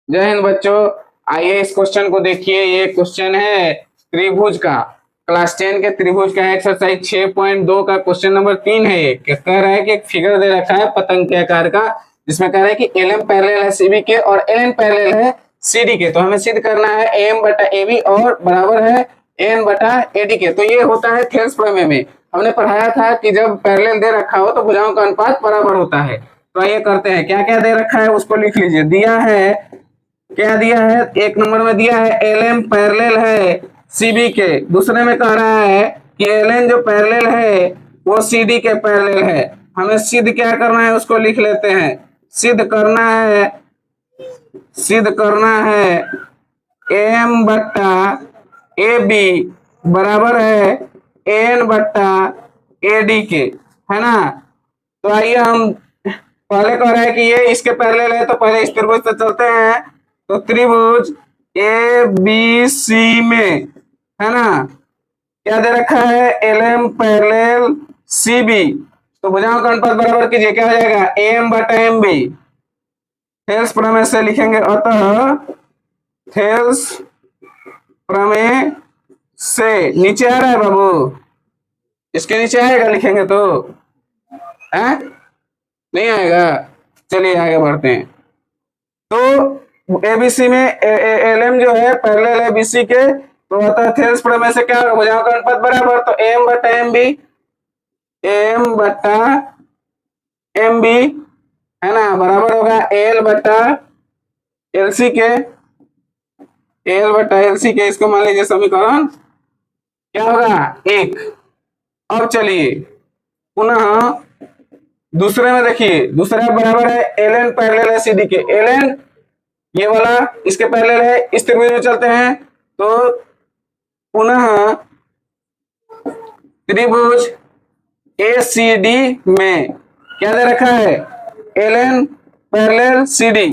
जय हिंद बच्चों। आइए इस क्वेश्चन को देखिए। ये क्वेश्चन है त्रिभुज का, क्लास 10 के त्रिभुज का एक्सरसाइज 6.2 का क्वेश्चन नंबर 3 है। ये क्या कह रहा है कि एक फिगर दे रखा है पतंग के आकार का, जिसमें कह रहा है कि एल एम पैरेलल है सीबी के और एल एन पैरेलल है सीडी के। तो हमें सिद्ध करना है एम बटा ए बी और बराबर है एन बटा एडी के। तो ये होता है थेल्स प्रमेय में। हमने पढ़ाया था कि जब पैरेलल दे रखा हो तो भुजाओं का अनुपात बराबर होता है। तो आइए करते हैं, क्या क्या दे रखा है उसको लिख लीजिए। दिया है, क्या दिया है, एक नंबर में दिया है एल एम पैरेलल है सीबी के। दूसरे में कह रहा है कि एल एन जो पैरेलल है वो सीडी के पैरेलल है। हमें सिद्ध क्या करना है उसको लिख लेते हैं। सिद्ध करना है, सिद्ध करना है एम बट्टा ए बी बराबर है एन बट्टा ए डी के, है ना। तो आइए हम पहले कह रहे हैं कि ये इसके पैरेलल है, तो पहले इस त्रिभुज से चलते हैं। तो त्रिभुज ए बी सी में, है ना, क्या दे रखा है L M parallel C B. तो भुजाओं का अनुपात बराबर कीजिए, क्या हो जाएगा एम बटा एम बी। थेल्स प्रमेय से लिखेंगे, अतः थेल्स प्रमेय से नीचे आ रहा है बाबू, इसके नीचे आएगा लिखेंगे तो है, नहीं आएगा। चलिए आगे बढ़ते हैं। तो एबीसी में एल एम जो है पैरेलल है बीसी के, तो अतः थेल्स प्रमेय से क्या होगा, भुजाओं का अनुपात बराबर। तो एम बटा एम बी, एम बटा एम बी, है ना, बराबर होगा एल बटा एल सी के, एल बटा एल सी के। इसको मान लीजिए समीकरण क्या होगा एक। अब चलिए पुनः दूसरे में देखिए, दूसरा बराबर है एल एन पैरेलल है सी डी के। एल एन ये वाला इसके पैरेलल है, इस त्रिभुज में चलते हैं। तो पुनः त्रिभुज ए सी डी में क्या दे रखा है L N parallel C D.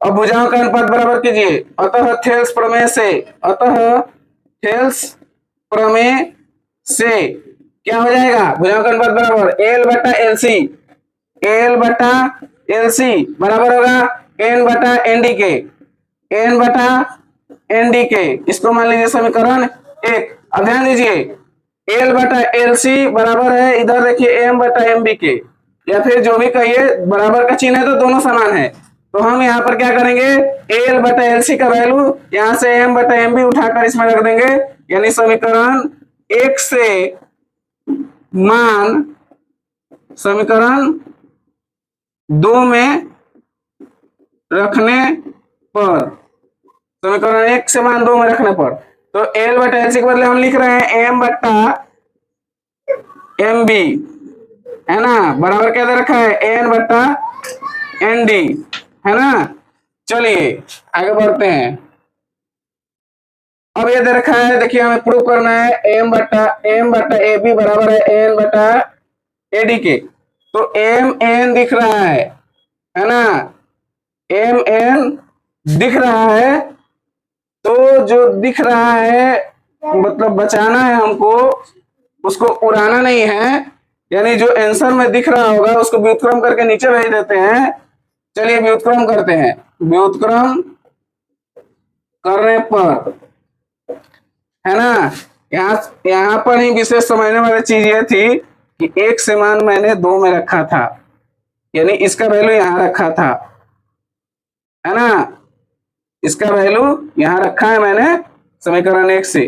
अब भुजाओं का अनुपात बराबर कीजिए, अतः थेल्स प्रमेय से, अतः थेल्स प्रमेय से क्या हो जाएगा, भुजाओं का अनुपात बराबर एल बटा एल सी, एल बटा एल सी बराबर होगा एन बटा एन डी के, एन बटा एन डी के। इसको मान लीजिए समीकरण एक। अब ध्यान दीजिए एल बटा एल सी बराबर है, इधर देखिए एम बटा एम बी के, या फिर जो भी कहिए, बराबर का चिन्ह है तो दोनों समान है। तो हम यहाँ पर क्या करेंगे, एल बटा एल सी का वैल्यू यहाँ से एम बटा एम बी उठाकर इसमें रख देंगे, यानी समीकरण एक से मान समीकरण दो में रखने पर, समीकरण एक से मान दो में रखने पर, तो एल बटा एल सी के बदले हम लिख रहे हैं एम बटा एम बी, है ना, बराबर क्या दे रखा है एन बटा एन डी, है ना। चलिए आगे बढ़ते हैं। अब ये दे रखा है, देखिए हमें प्रूव करना है एम बटा ए बी बराबर है एन बटा ए डी के। तो एम एन दिख रहा है ना, एम एन दिख रहा है। तो जो दिख रहा है मतलब बचाना है हमको, उसको उड़ाना नहीं है, यानी जो आंसर में दिख रहा होगा उसको व्युत्क्रम करके नीचे भेज देते हैं। चलिए व्युत्क्रम करते हैं। व्युत्क्रम करने पर, है ना, यहाँ पर ही विशेष समझने वाली चीज ये थी कि एक से मान मैंने दो में रखा था, यानी इसका वैल्यू यहाँ रखा था, है ना, इसका वैल्यू यहाँ रखा है मैंने समीकरण एक से।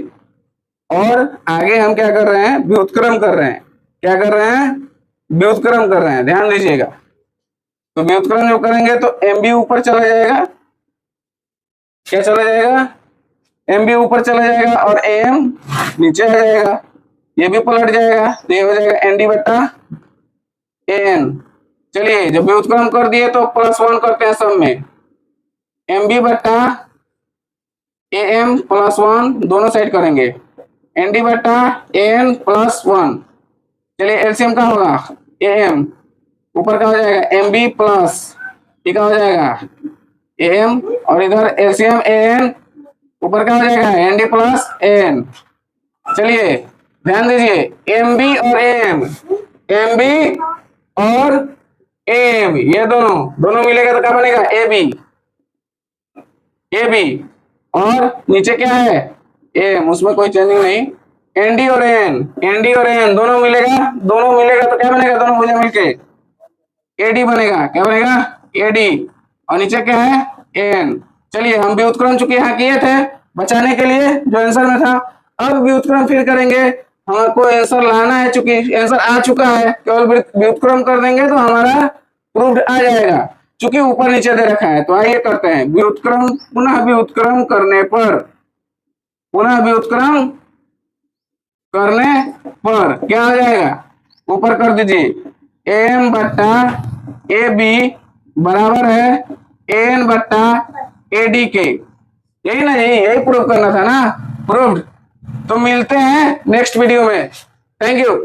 और आगे हम क्या कर रहे हैं, व्युत्क्रम कर रहे हैं। क्या कर रहे हैं, व्युत्क्रम कर रहे हैं, ध्यान दीजिएगा। तो व्युत्क्रम जो करेंगे तो एम बी ऊपर चला जाएगा, क्या चला जाएगा, एम बी ऊपर चला जाएगा और एम नीचे आ जाएगा, ये भी पलट जाएगा, तो ये हो जाएगा एन डी बट्टा एन। चलिए जब व्युत्क्रम कर दिए तो प्लस वन करते हैं सब में, एम बी बट्टा ए एम प्लस वन दोनों साइड करेंगे, एन डी बट्टा एन प्लस वन। चलिए एलसीएम का होगा ए एम, ऊपर का हो जाएगा एम बी प्लस ये का हो जाएगा ए एम, और इधर एलसीएम ए एन, ऊपर का हो जाएगा एन डी प्लस एन। चलिए ध्यान दीजिए एम बी और एम, एम बी और एम, ये दोनों दोनों मिलेगा तो क्या बनेगा ए बी, ए बी, और नीचे क्या है एम, उसमें कोई चेंजिंग नहीं। एनडी और एन, एनडी और एन दोनों मिलेगा, दोनों मिलेगा तो क्या बनेगा, दोनों भुजा मिलके एडी बनेगा। क्या बनेगा, एडी, और नीचे क्या है एन। चलिए हम व्युत्क्रम चूंकि यहाँ किए थे बचाने के लिए जो आंसर में था, अब व्युत्क्रम फिर करेंगे। हमको आंसर लाना है, चूंकि आंसर आ चुका है, केवल व्युत्क्रम कर देंगे तो हमारा प्रूव्ड आ जाएगा, चूंकि ऊपर नीचे दे रखा है। तो आइए करते हैं व्युत्क्रम, पुनः व्युत्क्रम करने पर, पुनः व्युत्क्रम करने पर क्या हो जाएगा, ऊपर कर दीजिए एम बट्टा ए बी बराबर है एन बट्टा ए डी के। यही ना, यही प्रूव करना था ना, प्रूव्ड। तो मिलते हैं नेक्स्ट वीडियो में, थैंक यू।